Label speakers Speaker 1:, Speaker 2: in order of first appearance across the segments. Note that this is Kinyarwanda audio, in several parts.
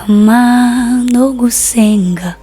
Speaker 1: shikama no gusenga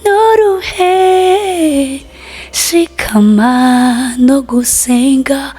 Speaker 1: noruhe shikama no gusenga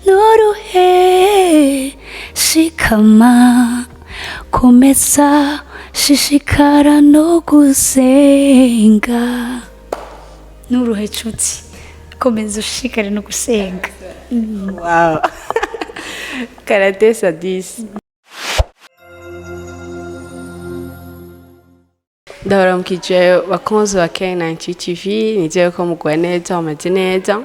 Speaker 1: noruhe shikama komeza shishikara no gusenga nuruhe cuti komeza ushikare no gusenga.
Speaker 2: Wow. Karate sadisi. Ndabaramukije bakunzi ba K9 TV, nizeye ko mugwa neza umeze neza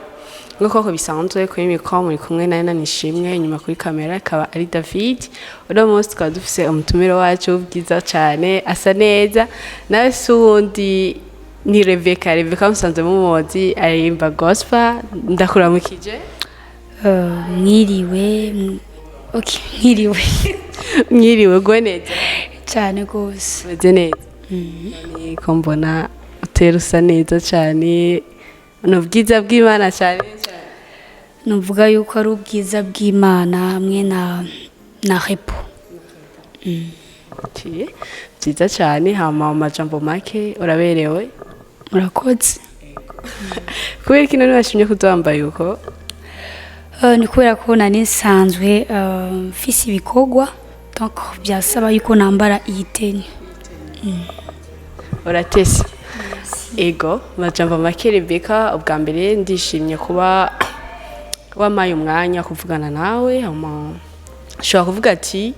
Speaker 2: nk'uko bisanzwe kuri mikoro muri kumwe na Nishimwe, inyuma kuri kamera akaba ari David. Uno munsi tukaba dufise umutumire wacu ubwiza cyane, asa neza nawe sundi ni Rebecca musanze mumuzi aririmba gospel. Ndakuramukije.
Speaker 1: Mwiriwe. Okay, mwiriwe.
Speaker 2: Mwiriwe gwe neza
Speaker 1: cyane gose.
Speaker 2: Meze neza. Ni ko mbona utera usa neza cyane, n'ubwiza bw'Imana cyane.
Speaker 1: Nuvuga yuko ari ubwiza bw'Imana hamwe na repo.
Speaker 2: Byiza cyane. Hama amajambo make uraberewe.
Speaker 1: Murakoze.
Speaker 2: Kubera kino nibashimye kuzambaye uko
Speaker 1: ni kubera ko nani nsanzwe mfise ibikogwa, donc byasaba yuko nambara iyitenye.
Speaker 2: Uratese. Ego amajambo make Rebecca, ubwa mbere ndishimye kuba wamaye umwanya kuvugana nawe. Ushobora kuvuga ati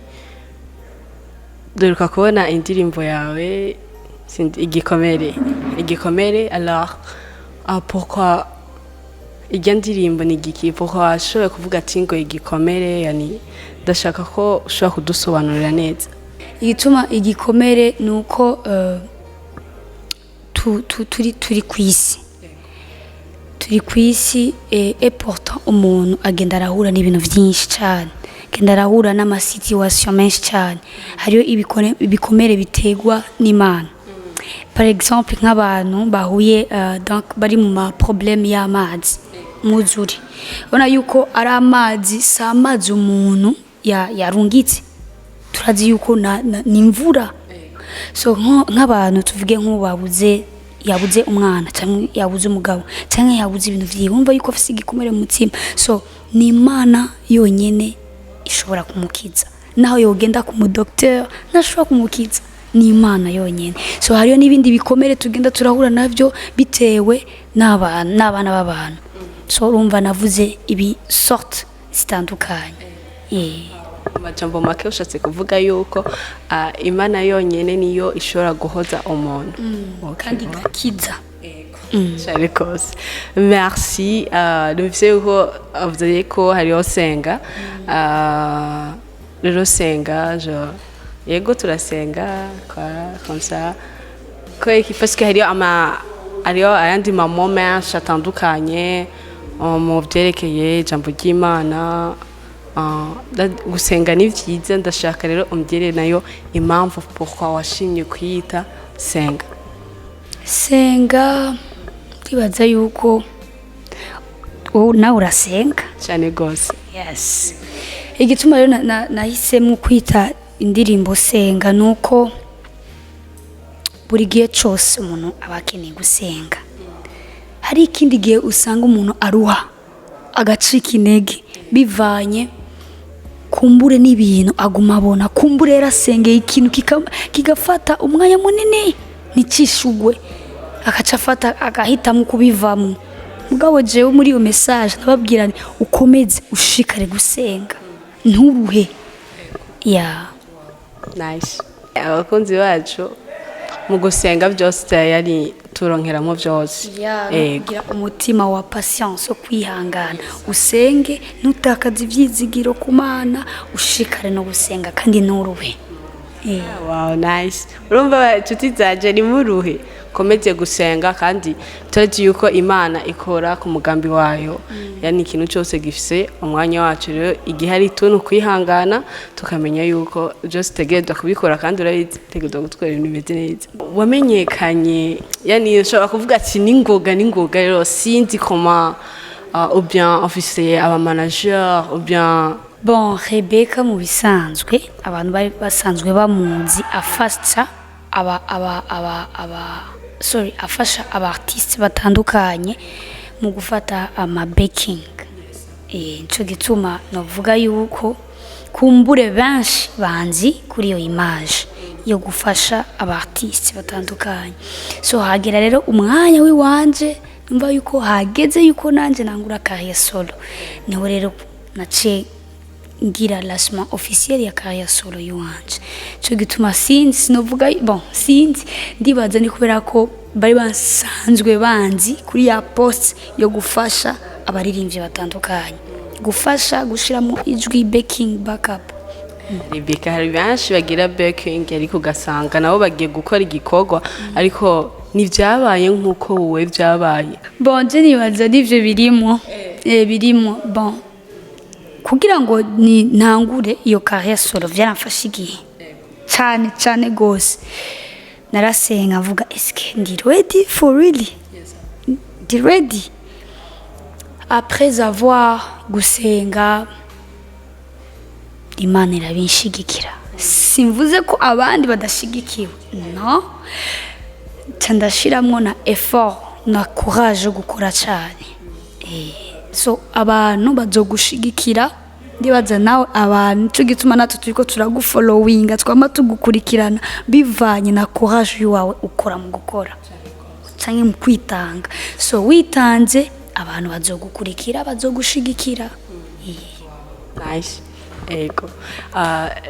Speaker 2: duruka kubona indirimbo yawe igikomere. Alors pourquoi ijya ndirimbo ni igiki? Pourquoi washoboye kuvuga ati ngo igikomere? Yani ndashaka ko ushobora kudusobanurira neza.
Speaker 1: Igituma igikomere nuko turi kwisi et pourtant umuntu agenda arahura n'ibintu byinshi cyane, agenda arahura n'amasituation menshi cyane. Hariyo ibikomere bitegwa n'Imana. Par exemple nk'abantu bahuye donc bari mu ma problème y'amazi muzuri, ubona yuko ari amazi, si amazi umuntu yarungitse, turazi yuko ni imvura. So nk'abantu tuvuge yabuze umwana cyangwa yabuze umugabo cyangwa yabuze ibintu vyiwe, wumva yuko afise igikomere mu mutima. So ni Imana yonyene ishobora kumukiza, naho yogenda ku docteur ntashobora kumukiza, ni Imana yonyene. So hariyo n'ibindi bikomere tugenda turahura navyo bitewe n'abana b'abantu. So urumva navuze ibi sorte zitandukanye.
Speaker 2: Amajambo make ushatse kuvuga yuko Imana yonyene niyo ishobora guhoza umuntu
Speaker 1: kandi gakiza.
Speaker 2: Cyane kose. Merci. Numvise yuko avuze ko hariho Senga. Rero Senga yego turasenga comme ça parce que hariyo ayandi moments atandukanye mu byerekeye ijambo ry'Imana. Gusenga ni byiza, ndashaka rero umbyere nayo impamvu pourquoi washimye kwita Senga.
Speaker 1: Ndibaza yuko nawe urasenga
Speaker 2: cyane gose.
Speaker 1: Yes. Igituma rero nahisemo kwita indirimbo Senga nuko buri gihe cyose umuntu aba akeneye gusenga. Hari ikindi gihe usanga umuntu aruha agacika intege bivanye kumbure n'ibintu aguma abona, kumbure yarasengeye ikintu kigafata umwanya munini nticishugwe, akaca afata agahitamo kubivamo. Mugabo jewe muri iyo message nababwira ni ukomeze ushikare gusenga nturuhe.
Speaker 2: Nice. Abakunzi bacu mu gusenga byose yari turonkeramo byose.
Speaker 1: Kugira umutima wa patience wo kwihangana, usenge ntutakaze ivyizigiro ku Mana, ushikare no gusenga kandi nturuhe.
Speaker 2: Wow, nice. Urumva inshuti zaje ni muruhe komeze gusenga, kandi turazi yuko Imana ikora ku mugambi wayo. Yani ikintu cyose gifise umwanya wacu, rero igihe ari tuntu kwihangana tukamenya yuko just tegerezwa kubikora, kandi urabitegerezwa gutwara ibintu bimeze neza. Wamenyekanye, yani ushobora kuvuga ati ningoga rero sinzi comment ou bien officier aba manager ou bien
Speaker 1: Bon, Rebecca mu bisanzwe abantu bari basanzwe bamuzi afasta afasha abartiste batandukanye mu gufata baking. Nico gituma novuga yuko kumbure benshi banzi kuri iyo image yo gufasha abartiste batandukanye. So hagera rero umwanya wiwanje numva yuko hageze yuko nanje nangura carrière solo. Niho rero naciye ngira lancement officiel ya carrière solo yuwanje. Nico gituma sinzi novuga sinzi ndibaza ni kubera ko bari basanzwe banzi kuri ya post yo gufasha abaririmbyi batandukanye, gufasha gushiramo ijwi backing backup.
Speaker 2: Rebecca, hari benshi bagira backing ariko ugasanga nabo bagiye gukora igikorwa ariko nivyabaye nkuko wowe vyabaye.
Speaker 1: Je nibaza n'ivyo birimo birimo kugira ngo ni ntangure iyo carrière solo vyaramfasha igihe cyane gose. Narasenga avuga eske ndi ready for really? Ndi ready? Après avoir gusenga Imana irabinshigikira. Simvuze ko abandi badashigikiwe, no, ndashiramwo na effort na courage yo gukora cyane. So abantu bazogushigikira, ndibaza nawe abantu cyo gituma natwe turiko turagufollowinga, twama tugukurikirana bivanye na courage yawe ukora mu gukora cyangwa mu kwitanga. So witanze abantu bazogukurikira, bazogushigikira.
Speaker 2: Nice. Ego.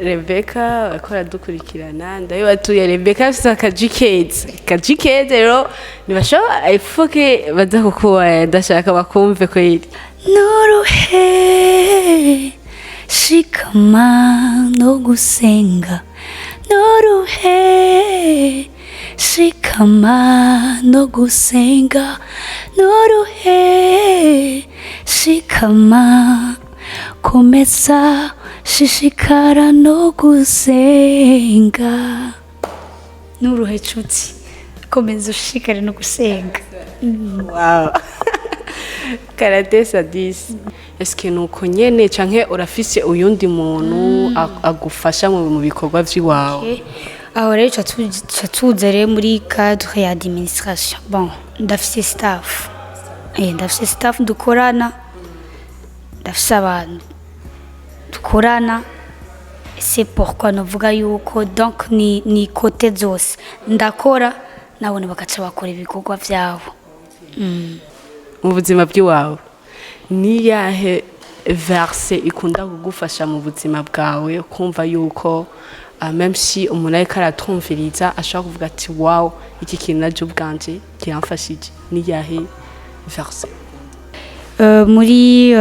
Speaker 2: Rebecca akora dukurikirana ndabibatuye. Rebecca afite akajikeze rero nibashobora ifoke baza kukuba ndashaka bakumve kweli.
Speaker 1: Noruhe shikama no gusenga, noruhe shikama no gusenga, noruhe shikama komeza shishikara no gusenga. Nuruhe cuti komeza ushikare no gusenga.
Speaker 2: Wow. Karate sadis. Eske nuko nyene canke urafise uyundi muntu agufasha mu bikorwa vyiwawe?
Speaker 1: Aho rero catuzere muri cadre ya administration. Ndafise staff. Ndafise staff dukorana. Ndafise abantu dukorana. C'est pourquoi novuga yuko donc ni côté zose ndakora nabone bakaca bakora ibikorwa vyabo.
Speaker 2: Mu buzima bw'iwawe ni yahe verse ikunda kugufasha mu buzima bwawe kumva yuko même si umuntu ariko aratumviriza ashaka kuvuga ati wow iki kintu naje ubwanje kiramfashije? Ni yahe verse?
Speaker 1: Muri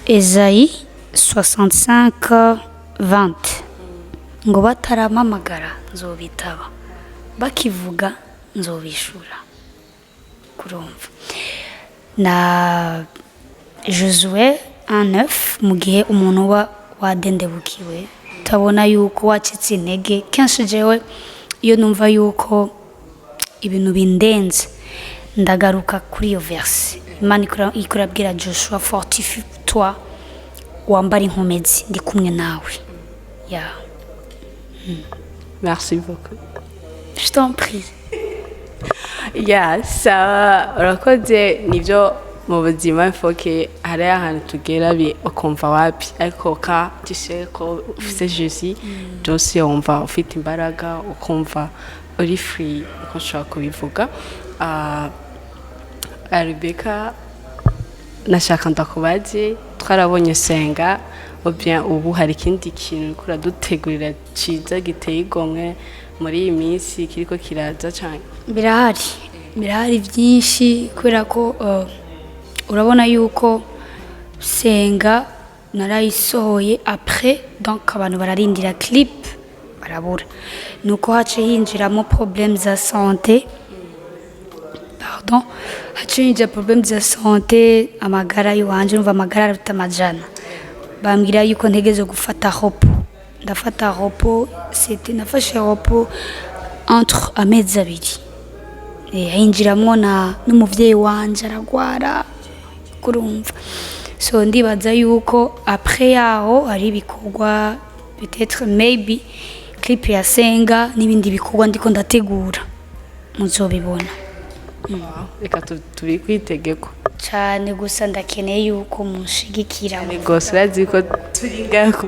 Speaker 1: Esaïe 65:20 ngo bataramamagara nzobitaba, bakivuga nzobishura. Kurumva na Josué 1:9 mu gihe umuntu wadendebukiwe tabona yuko wacitse intege. Kenshi jewe iyo numva yuko ibintu bindenze ndagaruka kuri iyo verse. Imana ikurabwira Joshua, fortifie toi, wambara inkomezi ndi kumwe nawe.
Speaker 2: Merci beaucoup.
Speaker 1: Je t'en prie.
Speaker 2: Sawa, urakoze. Nivyo mu buzima foke hari ahantu tugera ukumva wapi ariko ka tise ko ufise Jésus byose wumva ufite imbaraga ukumva uri free uko ushaka kubivuga. Rebecca, nashaka ndakubaze, twarabonye Senga bien ubu hari ikindi kintu kura dutegurira ciza giteye igomwe muri iyi minsi kiriko kiraza cyane?
Speaker 1: Birahari byinshi kubera ko urabona yuko Senga narayisohoye après, donc abantu bararindira clip barabura, nuko hace hinjiramo problème za santé. Hace hinjira problème za santé, amagara yuwanje numva amagara aruta amajana. Bambwira yuko ntegeze gufata repos. Ndafata repos, nafashe repos entre amezi abiri. Hinjiramwo n'umuvyeyi wanje aragwara, kurumva. So ndibaza yuko après yaho hari ibikorwa peut-être maybe clip ya Senga n'ibindi bikorwa ndiko ndategura muzobibona.
Speaker 2: Reka turi kwitegeko
Speaker 1: Cyane gusa ndakeneye yuko mushigikira
Speaker 2: ni gose urazi ko turi ngaho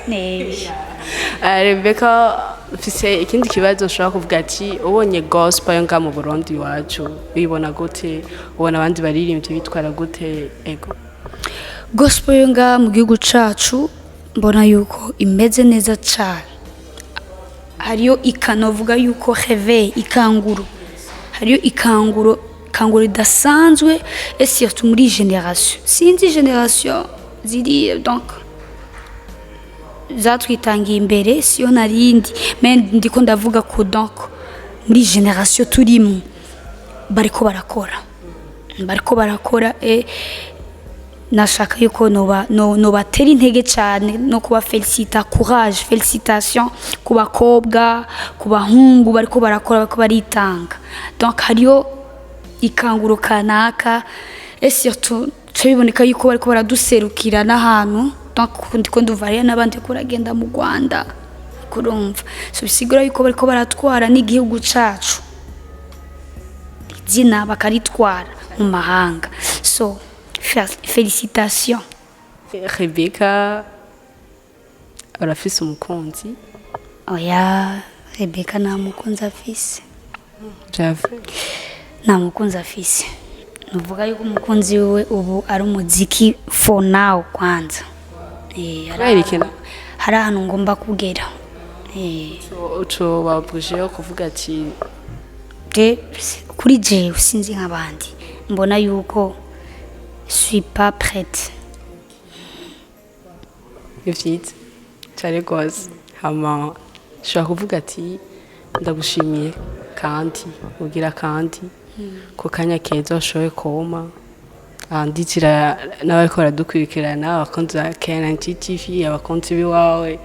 Speaker 1: neza.
Speaker 2: Rebecca mfise ikindi kibazo nshobora kuvuga ati ubonye gospel yo nga mu Burundi iwacu ubibona gute? Ubona abandi baririmbyi bitwara gute? Ego
Speaker 1: Gospel yo nga mu gihugu cacu mbona yuko imeze neza cyane. Hariyo ikanovuga yuko réveil ikanguru, hariyo ikanguro idasanzwe et surtout muri génération, sinzi génération ziri donc zatwitangiye imbere siyo narindi mais ndiko ndavuga ko donc muri génération turimo bariko barakora et nashaka yuko no batera intege cyane no kuba courage félicitations ku bakobwa ku bahungu bariko barakora bariko baritanga. Donc hariyo ikanguro kanaka et surtout biboneka yuko bariko baraduserukira n'ahantu. Donc ndiko nduvariya n'abandi kuragenda mu Rwanda kurumva so bisigura yuko bariko baratwara n'igihugu cacu izina bakaritwara mu mahanga. So félicitations.
Speaker 2: Rebecca urafise umukunzi?
Speaker 1: Oya, Rebecca nta mukunzi afise.
Speaker 2: Jave
Speaker 1: nta mukunzi afise. Nuvuga yuko umukunzi we ubu ari umuziki for now kwanza. Hari ahantu ngomba kugera.
Speaker 2: Uco bavujeho kuvuga ati
Speaker 1: kuri jewe sinzi nk'abandi mbona yuko suis pas prête.
Speaker 2: Ivyiza cyane rwose hama shaka kuvuga ati ndagushimiye kandi ugira kandi ko kanya keza ushoboye koma nditira n'abariko baradukurikirana abakunzi ba KNTV abakunzi biwawe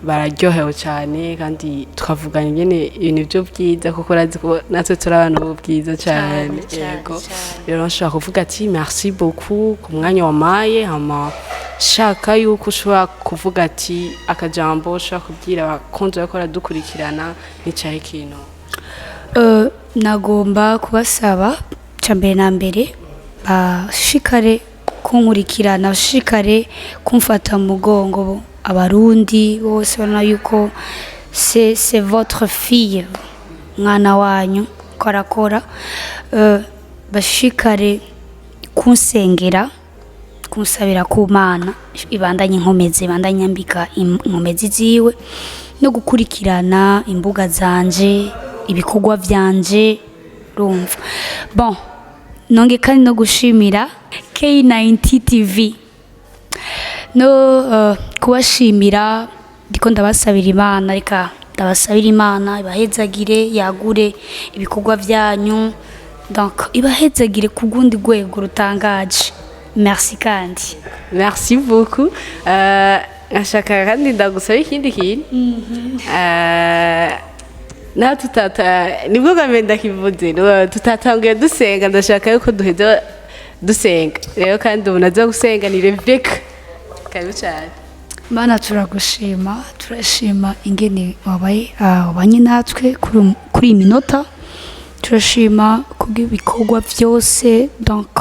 Speaker 2: bararyohewe cyane kandi twavuganye nyene ibintu byo byiza kuko urazi ko natwe turi abantu bwiza cyane. Yego rero nshaka kuvuga ati merci beaucoup ku mwanya wamaye hama shaka yuko ushobora kuvuga ati akajambo ushobora kubwira abakunzi bariko baradukurikirana n'icahe kintu.
Speaker 1: Nagomba kubasaba cyambere na mbere bashikare kunkurikirana bashikare kumfata mu mugongo abarundi bose bana yuko c'est votre fille mwana wanyu korakora. Bashikare kunsengera kunsabira ku Mana ibandanye inkomezi ibandanye mbika inkomezi ziwe no gukurikirana imbuga zanje ibikorwa vyanje rumva. Bon nonge kandi no gushimira K90 TV no kubashimira ndiko ndabasabira Imana reka ndabasabira Imana ibahezagire yagure ibikorwa vyanyu donc ibahezagire kugundi gwego rutangaje. Merci kandi.
Speaker 2: Merci beaucoup. Ashaka kandi ndagusaba ikindi kintu. Na nibwo gamenda kivuze tutatanguye dusenga ndashaka yuko duheza dusenga rero kandi ubunaza gusenga ni Rebecca kayo cyane.
Speaker 1: Mana turashima ingene wabaye abanye natwe kuri iminota turashima kubw'ibikorwa byose donc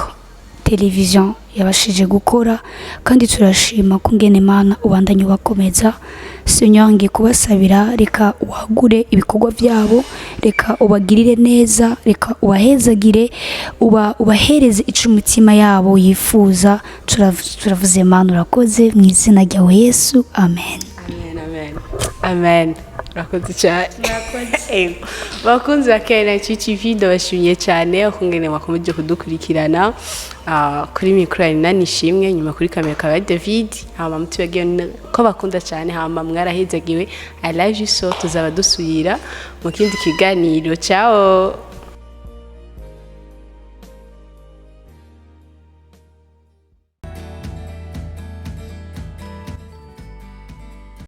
Speaker 1: television yabashije gukora kandi turashima kungene Mana ubandanye bakomeza. Seigneur ngiye kubasabira reka wagure ibikorwa byabo reka ubagirire neza reka ubahezagire ubahereze icumutima yabo yifuza. Turavuze Mana urakoze mu izina rya Yesu amen.
Speaker 2: Amen. Rakoze cyane. Bakunzi ba KNTV ndabashimiye cyane ukungene mwakomeje kudukurikirana kuri mikro ya Nishimwe nyuma kuri kamera ka David hama mutibagiye ko bakunda cyane hama mwarahezagiwe. I love you so tuzaba dusubira mu kindi kiganiro. Ciao.